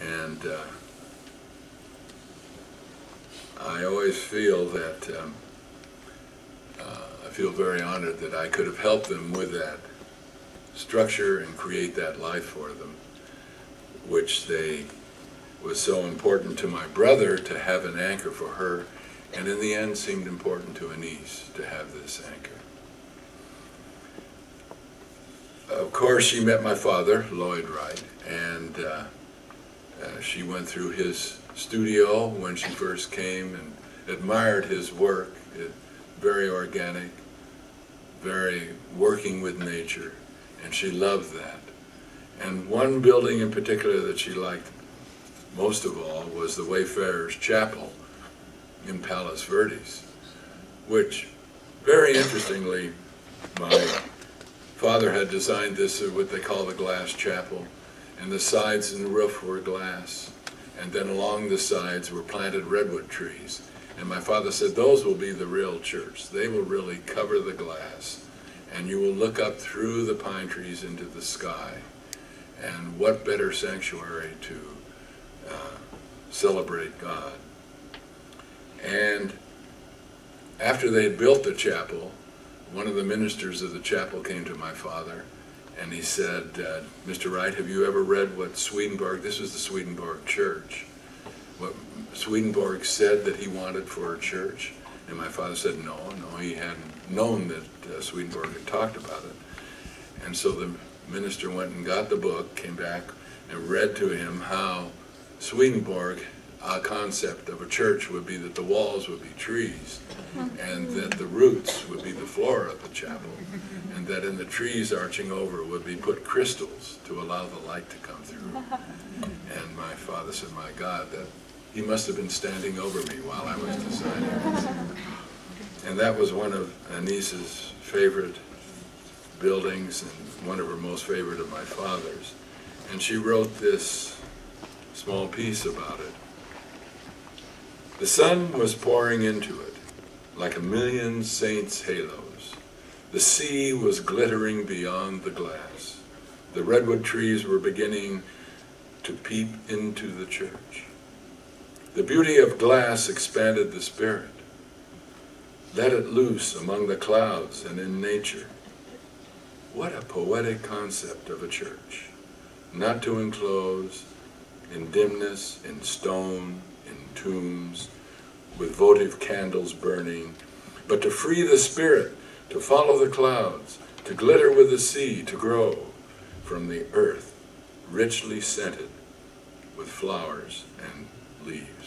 And I always feel that I feel very honored that I could have helped them with that structure and create that life for them, which was so important to my brother to have an anchor for her, and in the end seemed important to Anais to have this anchor. Of course, she met my father, Lloyd Wright, and she went through his studio when she first came and admired his work. Very organic, very working with nature, and she loved that. And one building in particular that she liked most of all was the Wayfarers Chapel in Palos Verdes, which, very interestingly, my father had designed this, what they call the glass chapel, and the sides and the roof were glass, and then along the sides were planted redwood trees. And my father said, those will be the real church. They will really cover the glass, and you will look up through the pine trees into the sky. And what better sanctuary to celebrate God. And after they had built the chapel, one of the ministers of the chapel came to my father, and he said, Mr. Wright, have you ever read what Swedenborg, this was the Swedenborg church, what Swedenborg said that he wanted for a church? And my father said, no, he hadn't known that Swedenborg had talked about it. And so the minister went and got the book, came back, and read to him how Swedenborg, a concept of a church would be that the walls would be trees, and that the roots would be the floor of the chapel, and that in the trees arching over would be put crystals to allow the light to come through. And my father said, my God, that he must have been standing over me while I was designing this. And that was one of Anais's favorite buildings and one of her most favorite of my father's. And she wrote this small piece about it. The sun was pouring into it like a million saints' halos. The sea was glittering beyond the glass. The redwood trees were beginning to peep into the church. The beauty of glass expanded the spirit. Let it loose among the clouds and in nature. What a poetic concept of a church. Not to enclose, in dimness, in stone, in tombs, with votive candles burning, but to free the spirit, to follow the clouds, to glitter with the sea, to grow from the earth, richly scented with flowers and leaves.